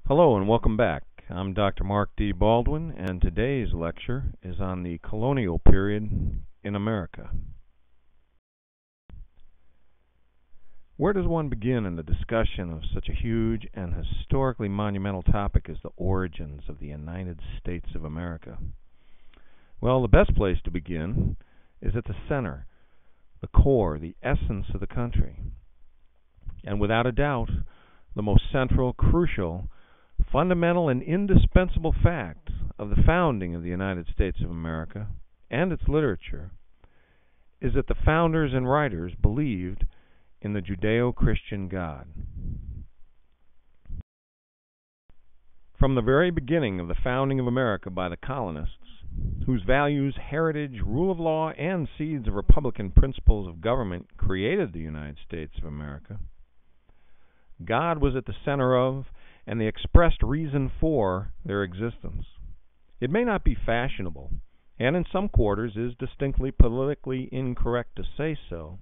Hello and welcome back. I'm Dr. Mark D. Baldwin, and today's lecture is on the colonial period in America. Where does one begin in the discussion of such a huge and historically monumental topic as the origins of the United States of America? Well, the best place to begin is at the center, the core, the essence of the country. And without a doubt, the most central, crucial, fundamental and indispensable fact of the founding of the United States of America and its literature is that the founders and writers believed in the Judeo-Christian God. From the very beginning of the founding of America by the colonists, whose values, heritage, rule of law, and seeds of Republican principles of government created the United States of America, God was at the center of and the expressed reason for their existence. It may not be fashionable, and in some quarters is distinctly politically incorrect to say so,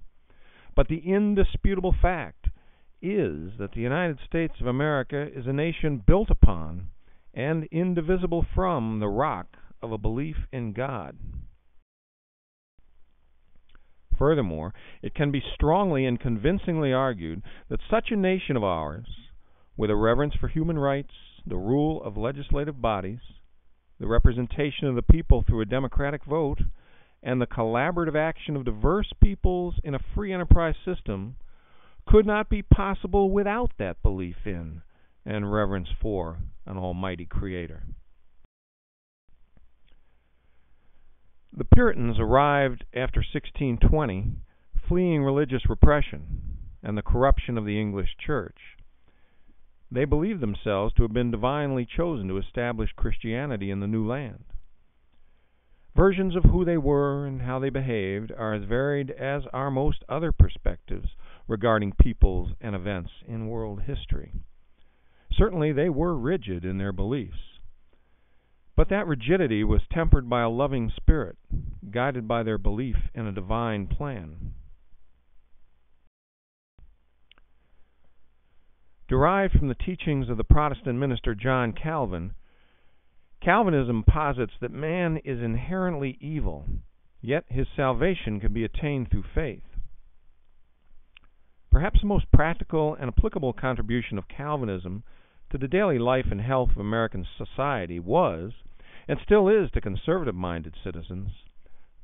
but the indisputable fact is that the United States of America is a nation built upon and indivisible from the rock of a belief in God. Furthermore, it can be strongly and convincingly argued that such a nation of ours, with a reverence for human rights, the rule of legislative bodies, the representation of the people through a democratic vote, and the collaborative action of diverse peoples in a free enterprise system, could not be possible without that belief in and reverence for an almighty Creator. The Puritans arrived after 1620, fleeing religious repression and the corruption of the English Church. They believed themselves to have been divinely chosen to establish Christianity in the new land. Versions of who they were and how they behaved are as varied as are most other perspectives regarding peoples and events in world history. Certainly they were rigid in their beliefs, but that rigidity was tempered by a loving spirit, guided by their belief in a divine plan. Derived from the teachings of the Protestant minister John Calvin, Calvinism posits that man is inherently evil, yet his salvation can be attained through faith. Perhaps the most practical and applicable contribution of Calvinism to the daily life and health of American society was, and still is to conservative-minded citizens,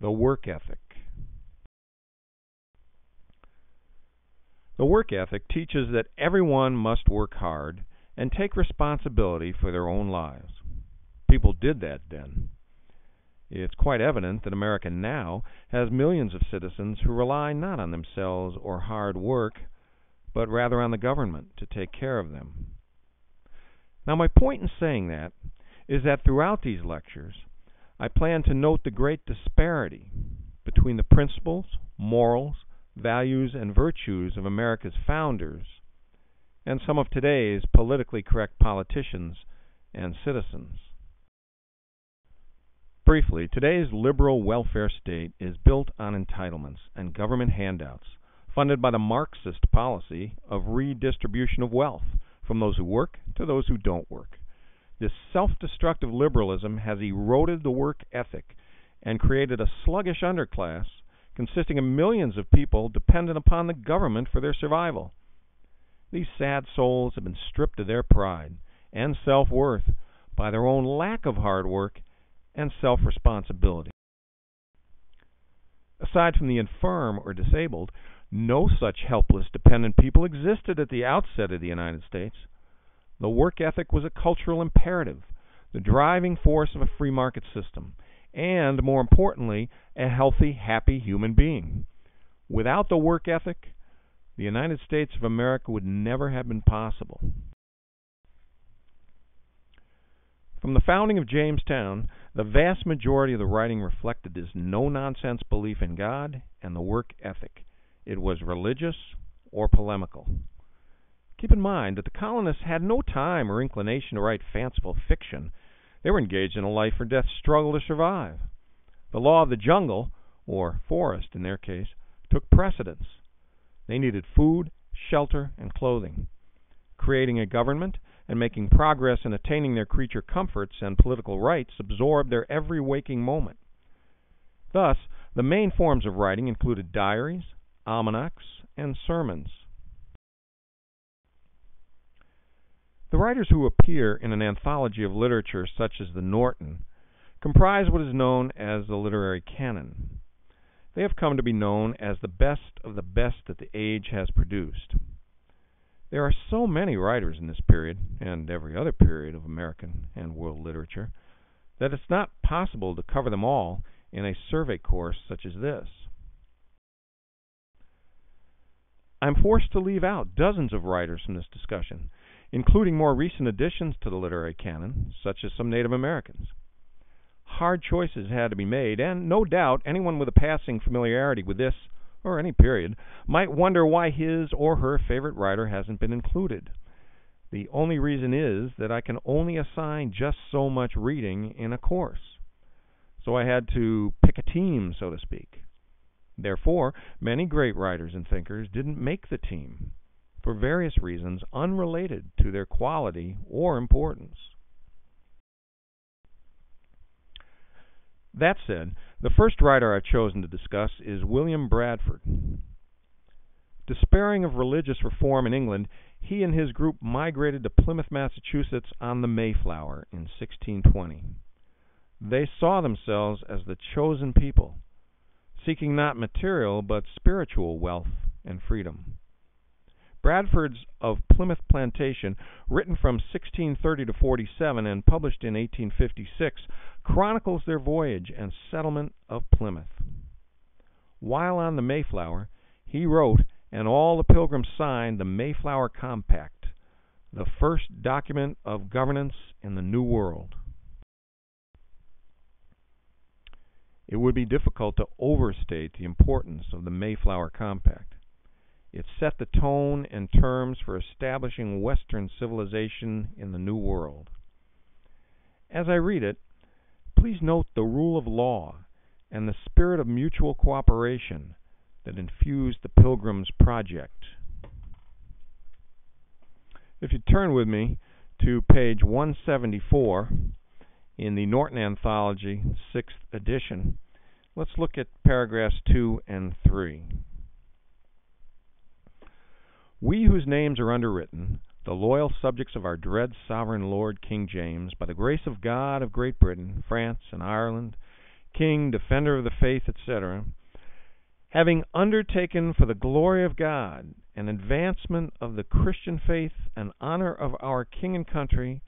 the work ethic. The work ethic teaches that everyone must work hard and take responsibility for their own lives. People did that then. It's quite evident that America now has millions of citizens who rely not on themselves or hard work, but rather on the government to take care of them. Now, my point in saying that is that throughout these lectures, I plan to note the great disparity between the principles, morals, values, and virtues of America's founders and some of today's politically correct politicians and citizens. Briefly, today's liberal welfare state is built on entitlements and government handouts, funded by the Marxist policy of redistribution of wealth from those who work to those who don't work. This self-destructive liberalism has eroded the work ethic and created a sluggish underclass consisting of millions of people dependent upon the government for their survival. These sad souls have been stripped of their pride and self-worth by their own lack of hard work and self-responsibility. Aside from the infirm or disabled, no such helpless, dependent people existed at the outset of the United States. The work ethic was a cultural imperative, the driving force of a free market system, and, more importantly, a healthy, happy human being. Without the work ethic, the United States of America would never have been possible. From the founding of Jamestown, the vast majority of the writing reflected this no-nonsense belief in God and the work ethic. It was religious or polemical. Keep in mind that the colonists had no time or inclination to write fanciful fiction. They were engaged in a life-or-death struggle to survive. The law of the jungle, or forest in their case, took precedence. They needed food, shelter, and clothing. Creating a government and making progress in attaining their creature comforts and political rights absorbed their every waking moment. Thus, the main forms of writing included diaries, almanacs, and sermons. The writers who appear in an anthology of literature such as the Norton comprise what is known as the literary canon. They have come to be known as the best of the best that the age has produced. There are so many writers in this period, and every other period of American and world literature, that it's not possible to cover them all in a survey course such as this. I'm forced to leave out dozens of writers from this discussion, including more recent additions to the literary canon, such as some Native Americans. Hard choices had to be made, and no doubt anyone with a passing familiarity with this, or any period, might wonder why his or her favorite writer hasn't been included. The only reason is that I can only assign just so much reading in a course. So I had to pick a team, so to speak. Therefore, many great writers and thinkers didn't make the team, for various reasons unrelated to their quality or importance. That said, the first writer I've chosen to discuss is William Bradford. Despairing of religious reform in England, he and his group migrated to Plymouth, Massachusetts on the Mayflower in 1620. They saw themselves as the chosen people, seeking not material but spiritual wealth and freedom. Bradford's Of Plymouth Plantation, written from 1630 to 47 and published in 1856, chronicles their voyage and settlement of Plymouth. While on the Mayflower, he wrote, and all the pilgrims signed, the Mayflower Compact, the first document of governance in the New World. It would be difficult to overstate the importance of the Mayflower Compact. It set the tone and terms for establishing Western civilization in the New World. As I read it, please note the rule of law and the spirit of mutual cooperation that infused the Pilgrim's project. If you turn with me to page 174 in the Norton Anthology, 6th edition, let's look at paragraphs 2 and 3. We whose names are underwritten, the loyal subjects of our dread sovereign Lord King James, by the grace of God of Great Britain, France, and Ireland, King, Defender of the Faith, etc., having undertaken for the glory of God and advancement of the Christian faith and honor of our King and country,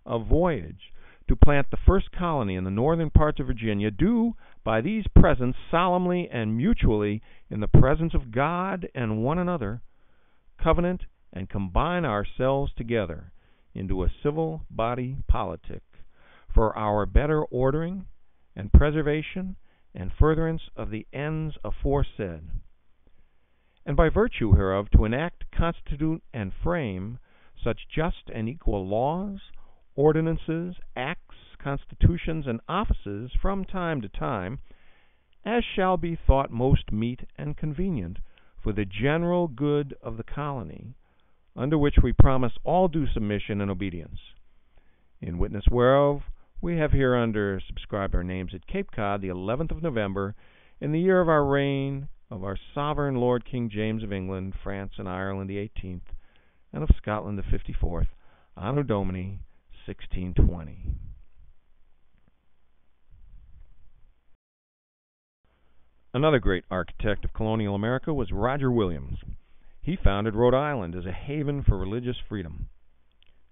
a voyage to plant the first colony in the northern parts of Virginia, do by these presents solemnly and mutually, in the presence of God and one another, covenant and combine ourselves together into a civil body politic for our better ordering and preservation and furtherance of the ends aforesaid, and by virtue hereof to enact, constitute, and frame such just and equal laws, ordinances, acts, constitutions, and offices from time to time, as shall be thought most meet and convenient for the general good of the colony, under which we promise all due submission and obedience. In witness whereof, we have hereunder subscribed our names at Cape Cod, the 11th of November, in the year of our reign of our sovereign Lord King James of England, France, and Ireland, the 18th, and of Scotland, the 54th, Anno Domini, 1620. Another great architect of colonial America was Roger Williams. He founded Rhode Island as a haven for religious freedom.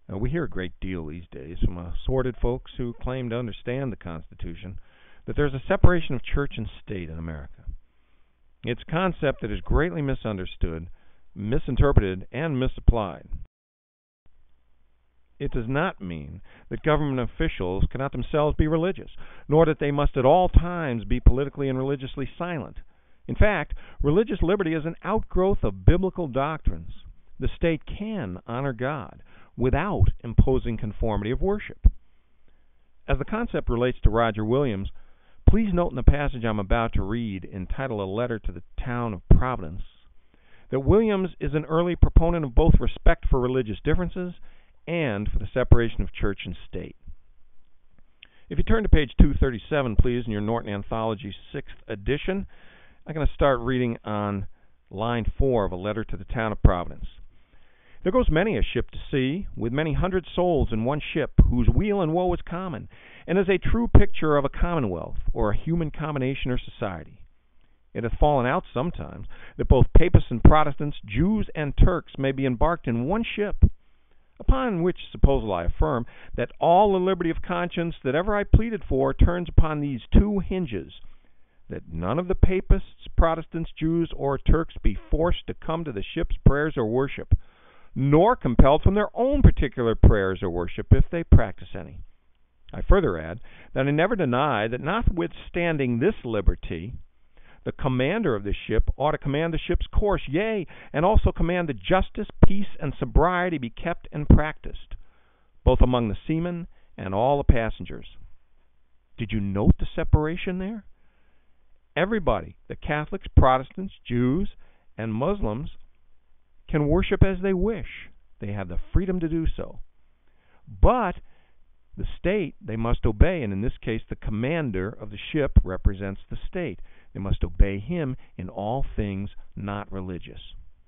Now, we hear a great deal these days from assorted folks who claim to understand the Constitution that there's a separation of church and state in America. It's a concept that is greatly misunderstood, misinterpreted, and misapplied. It does not mean that government officials cannot themselves be religious, nor that they must at all times be politically and religiously silent. In fact, religious liberty is an outgrowth of biblical doctrines. The state can honor God without imposing conformity of worship. As the concept relates to Roger Williams, please note in the passage I'm about to read, entitled A Letter to the Town of Providence, that Williams is an early proponent of both respect for religious differences and for the separation of church and state. If you turn to page 237, please, in your Norton Anthology 6th edition, I'm going to start reading on line 4 of a letter to the town of Providence. There goes many a ship to sea, with many hundred souls in one ship, whose weal and woe is common, and is a true picture of a commonwealth, or a human combination or society. It hath fallen out sometimes that both Papists and Protestants, Jews and Turks, may be embarked in one ship, upon which supposal I affirm that all the liberty of conscience that ever I pleaded for turns upon these two hinges, that none of the Papists, Protestants, Jews, or Turks be forced to come to the ship's prayers or worship, nor compelled from their own particular prayers or worship if they practice any. I further add that I never deny that notwithstanding this liberty, the commander of the ship ought to command the ship's course, yea, and also command that justice, peace, and sobriety be kept and practiced, both among the seamen and all the passengers. Did you note the separation there? Everybody, the Catholics, Protestants, Jews, and Muslims, can worship as they wish. They have the freedom to do so. But the state they must obey, and in this case the commander of the ship represents the state. They must obey him in all things not religious.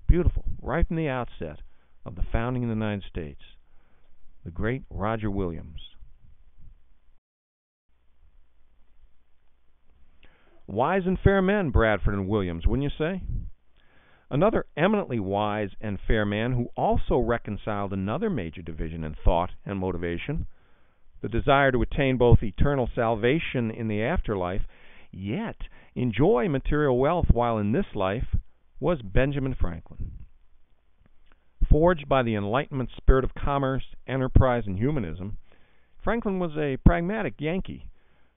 Beautiful. Right from the outset of the founding of the United States. The great Roger Williams. Wise and fair men, Bradford and Williams, wouldn't you say? Another eminently wise and fair man who also reconciled another major division in thought and motivation, the desire to attain both eternal salvation in the afterlife, yet enjoy material wealth while in this life, was Benjamin Franklin. Forged by the Enlightenment spirit of commerce, enterprise, and humanism, Franklin was a pragmatic Yankee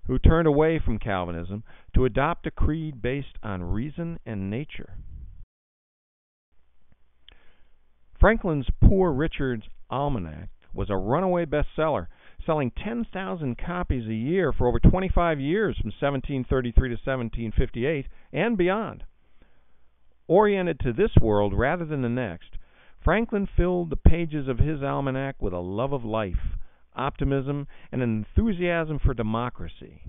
who turned away from Calvinism to adopt a creed based on reason and nature. Franklin's Poor Richard's Almanac was a runaway bestseller, selling 10,000 copies a year for over 25 years from 1733 to 1758 and beyond. Oriented to this world rather than the next, Franklin filled the pages of his almanac with a love of life, optimism, and an enthusiasm for democracy.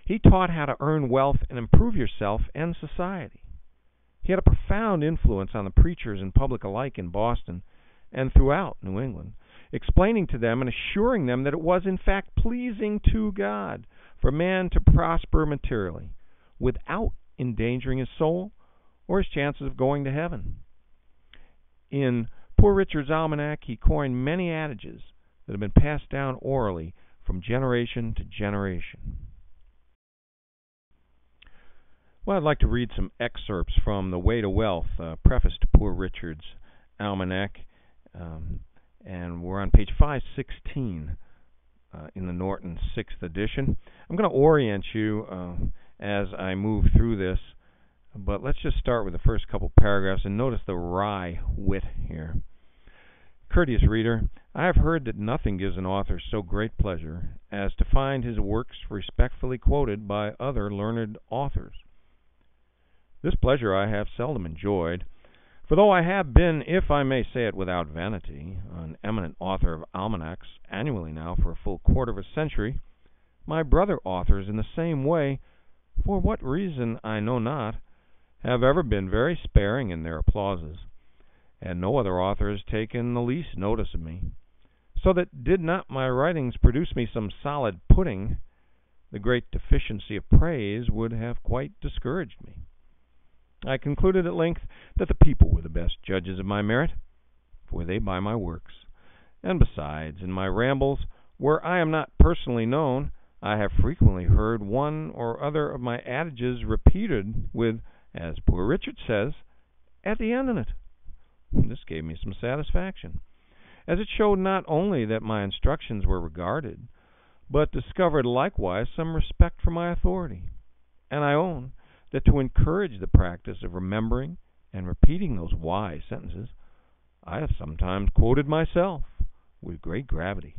He taught how to earn wealth and improve yourself and society. He had a profound influence on the preachers and public alike in Boston and throughout New England, explaining to them and assuring them that it was in fact pleasing to God for man to prosper materially without endangering his soul or his chances of going to heaven. In Poor Richard's Almanac, he coined many adages that have been passed down orally from generation to generation. Well, I'd like to read some excerpts from The Way to Wealth, preface to Poor Richard's Almanac, and we're on page 516 in the Norton 6th edition. I'm going to orient you as I move through this, but let's just start with the first couple paragraphs and notice the wry wit here. Courteous reader, I have heard that nothing gives an author so great pleasure as to find his works respectfully quoted by other learned authors. This pleasure I have seldom enjoyed, for though I have been, if I may say it without vanity, an eminent author of almanacs annually now for a full quarter of a century, my brother authors in the same way, for what reason I know not, have ever been very sparing in their applauses, and no other author has taken the least notice of me, so that did not my writings produce me some solid pudding, the great deficiency of praise would have quite discouraged me. I concluded at length that the people were the best judges of my merit, for they buy my works. And besides, in my rambles, where I am not personally known, I have frequently heard one or other of my adages repeated with, as Poor Richard says, at the end of it. This gave me some satisfaction, as it showed not only that my instructions were regarded, but discovered likewise some respect for my authority. And I own that to encourage the practice of remembering and repeating those wise sentences, I have sometimes quoted myself with great gravity.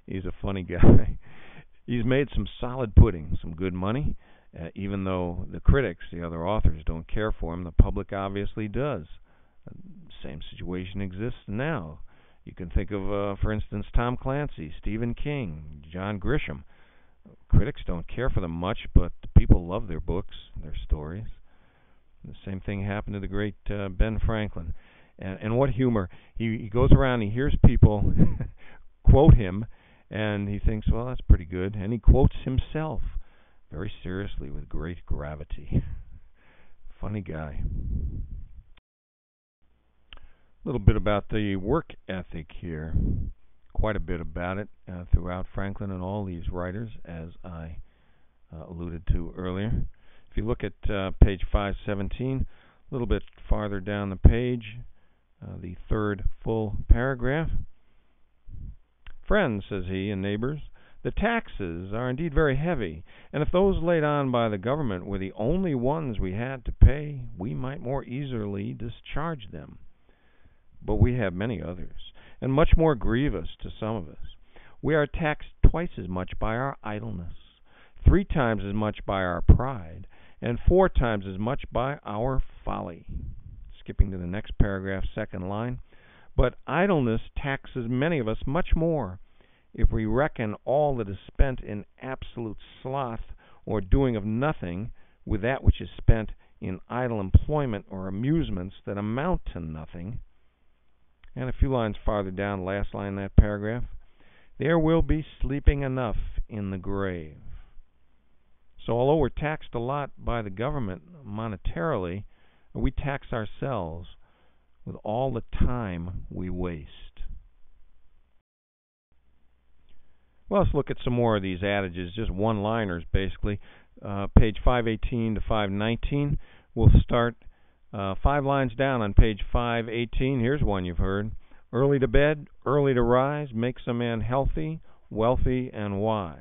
He's a funny guy. He's made some solid pudding, some good money, even though the critics, the other authors, don't care for him. The public obviously does. same situation exists now. You can think of, for instance, Tom Clancy, Stephen King, John Grisham. Critics don't care for them much, but people love their books, their stories. The same thing happened to the great Ben Franklin. And what humor. He goes around, he hears people quote him, and he thinks, well, that's pretty good. And he quotes himself very seriously with great gravity. Funny guy. A little bit about the work ethic here. Quite a bit about it throughout Franklin and all these writers, as I alluded to earlier. If you look at page 517, a little bit farther down the page, the third full paragraph. Friends, says he, and neighbors, the taxes are indeed very heavy, and if those laid on by the government were the only ones we had to pay, we might more easily discharge them. But we have many others, and much more grievous to some of us. We are taxed twice as much by our idleness, 3 times as much by our pride, and 4 times as much by our folly. Skipping to the next paragraph, second line. But idleness taxes many of us much more, if we reckon all that is spent in absolute sloth or doing of nothing with that which is spent in idle employment or amusements that amount to nothing. And a few lines farther down, last line in that paragraph, there will be sleeping enough in the grave. So although we're taxed a lot by the government monetarily, we tax ourselves with all the time we waste. Well, let's look at some more of these adages, just one-liners basically. Page 518 to 519. We'll start 5 lines down on page 518. Here's one you've heard. Early to bed, early to rise, makes a man healthy, wealthy, and wise.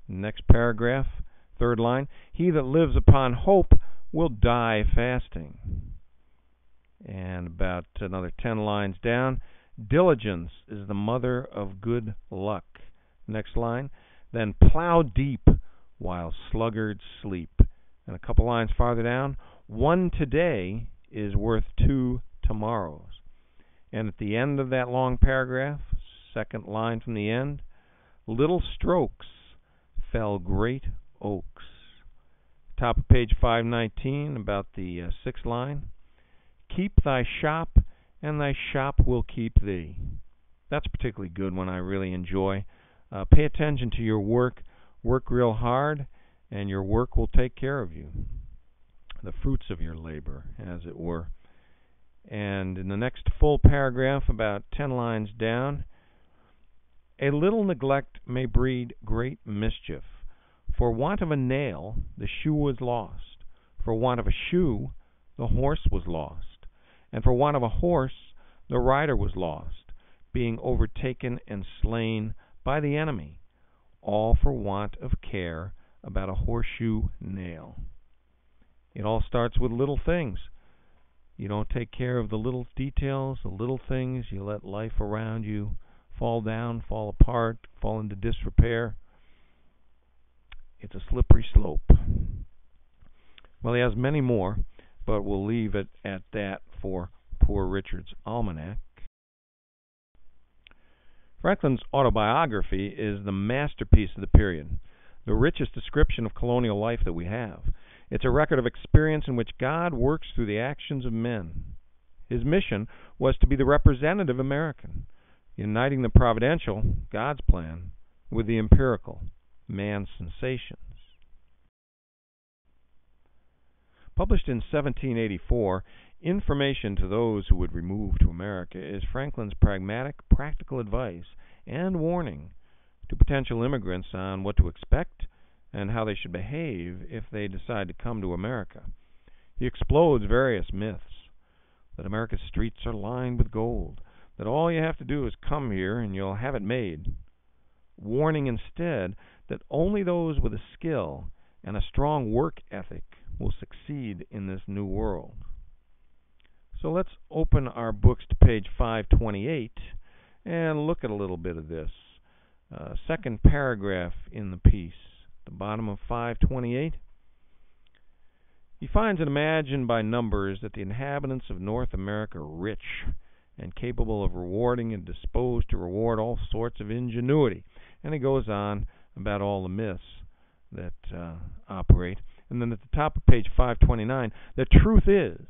Next paragraph, third line. He that lives upon hope will die fasting. And about another 10 lines down, diligence is the mother of good luck. Next line, then plow deep while sluggards sleep. And a couple lines farther down, 1 today is worth 2 tomorrows. And at the end of that long paragraph, second line from the end, little strokes fell great oaks. Top of page 519, about the 6th line, keep thy shop, and thy shop will keep thee. That's a particularly good one I really enjoy. Pay attention to your work real hard, and your work will take care of you. The fruits of your labor, as it were. And in the next full paragraph, about 10 lines down, a little neglect may breed great mischief. For want of a nail, the shoe was lost. For want of a shoe, the horse was lost. And for want of a horse, the rider was lost, being overtaken and slain by the enemy, all for want of care about a horseshoe nail. It all starts with little things. You don't take care of the little details, the little things. You let life around you fall down, fall apart, fall into disrepair. It's a slippery slope. Well, he has many more, but we'll leave it at that for Poor Richard's Almanac. Franklin's autobiography is the masterpiece of the period, the richest description of colonial life that we have. It's a record of experience in which God works through the actions of men. His mission was to be the representative American, uniting the providential, God's plan, with the empirical, man's sensations. Published in 1784, Information to Those Who Would Remove to America is Franklin's pragmatic, practical advice and warning to potential immigrants on what to expect and how they should behave if they decide to come to America. He explodes various myths, that America's streets are lined with gold, that all you have to do is come here and you'll have it made, warning instead that only those with a skill and a strong work ethic will succeed in this new world. So let's open our books to page 528 and look at a little bit of this. Second paragraph in the piece, the bottom of 528. He finds it imagined by numbers that the inhabitants of North America are rich and capable of rewarding and disposed to reward all sorts of ingenuity. And he goes on about all the myths that operate. And then at the top of page 529, the truth is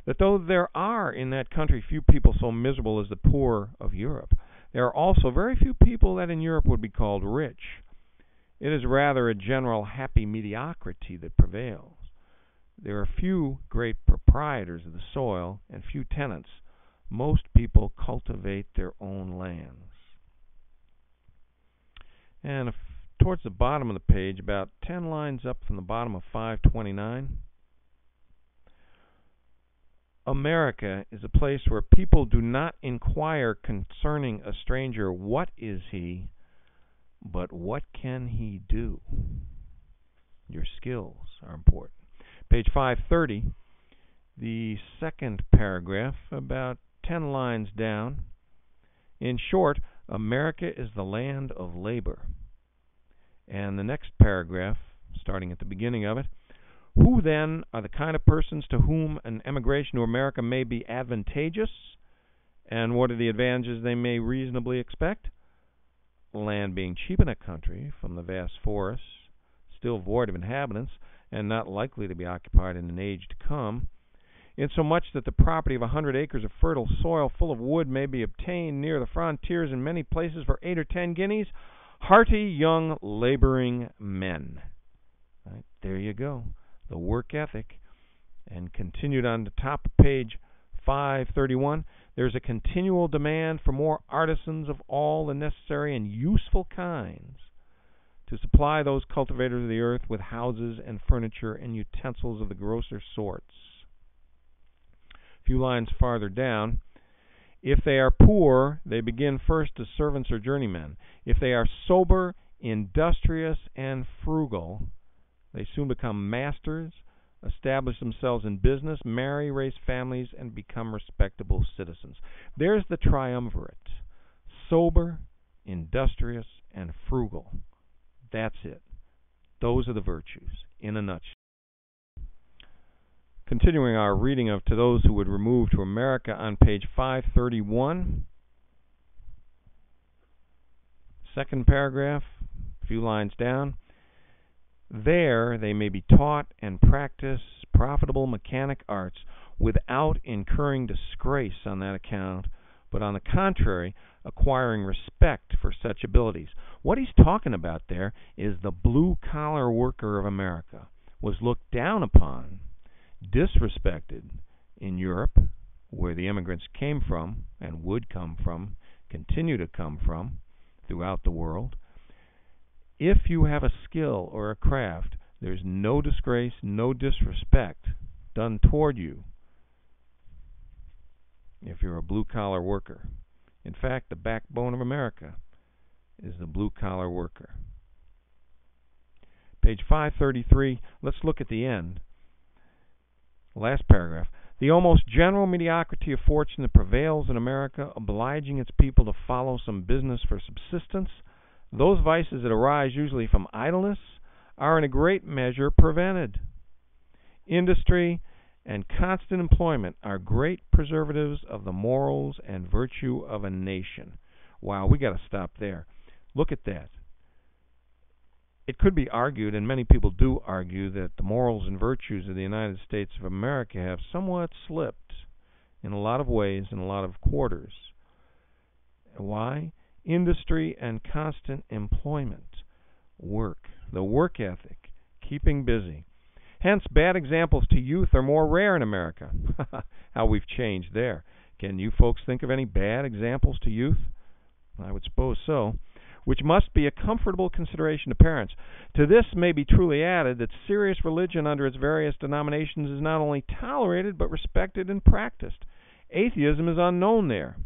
that though there are in that country few people so miserable as the poor of Europe, there are also very few people that in Europe would be called rich. It is rather a general happy mediocrity that prevails. There are few great proprietors of the soil and few tenants. Most people cultivate their own lands. And towards the bottom of the page, about 10 lines up from the bottom of 529, America is a place where people do not inquire concerning a stranger, what is he, but what can he do? Your skills are important. Page 530, the second paragraph, about 10 lines down. In short, America is the land of labor. And the next paragraph, starting at the beginning of it, who then are the kind of persons to whom an emigration to America may be advantageous, and what are the advantages they may reasonably expect? Land being cheap in a country from the vast forests, still void of inhabitants, and not likely to be occupied in an age to come, insomuch that the property of 100 acres of fertile soil full of wood may be obtained near the frontiers in many places for 8 or 10 guineas, hearty young laboring men. Right, there you go, the work ethic. And continued on the top of page 531, there's a continual demand for more artisans of all the necessary and useful kinds to supply those cultivators of the earth with houses and furniture and utensils of the grosser sorts. A few lines farther down, if they are poor, they begin first as servants or journeymen. If they are sober, industrious, and frugal, they soon become masters, establish themselves in business, marry, raise families, and become respectable citizens. There's the triumvirate. Sober, industrious, and frugal. That's it. Those are the virtues, in a nutshell. Continuing our reading of To Those Who Would Remove to America on page 531. Second paragraph, a few lines down. There they may be taught and practice profitable mechanic arts without incurring disgrace on that account, but on the contrary, acquiring respect for such abilities. What he's talking about there is the blue-collar worker of America was looked down upon, disrespected in Europe, where the immigrants came from and would come from, continue to come from throughout the world. If you have a skill or a craft, there's no disgrace, no disrespect done toward you if you're a blue-collar worker. In fact, the backbone of America is the blue-collar worker. Page 533, let's look at the end. Last paragraph. The almost general mediocrity of fortune that prevails in America, obliging its people to follow some business for subsistence, those vices that arise usually from idleness, are in a great measure prevented. Industry and constant employment are great preservatives of the morals and virtue of a nation. Wow, we got to stop there. Look at that. It could be argued, and many people do argue, that the morals and virtues of the United States of America have somewhat slipped in a lot of ways, in a lot of quarters. Why? Industry and constant employment. Work. The work ethic. Keeping busy. Hence, bad examples to youth are more rare in America. How we've changed there. Can you folks think of any bad examples to youth? I would suppose so. Which must be a comfortable consideration to parents. To this may be truly added that serious religion under its various denominations is not only tolerated but respected and practiced. Atheism is unknown there.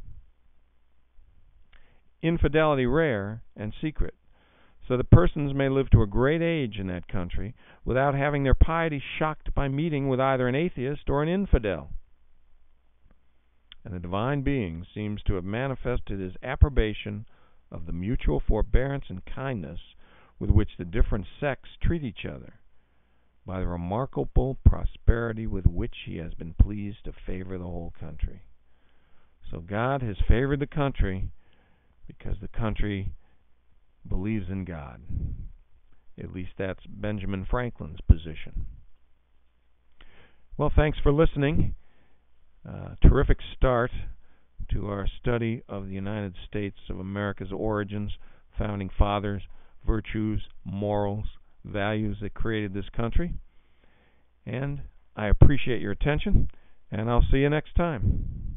Infidelity rare and secret. So that persons may live to a great age in that country without having their piety shocked by meeting with either an atheist or an infidel. And the divine being seems to have manifested his approbation of the mutual forbearance and kindness with which the different sects treat each other, by the remarkable prosperity with which he has been pleased to favor the whole country. So God has favored the country because the country believes in God. At least that's Benjamin Franklin's position. Well, thanks for listening. Terrific start to our study of the United States of America's origins, founding fathers, virtues, morals, values that created this country. And I appreciate your attention, and I'll see you next time.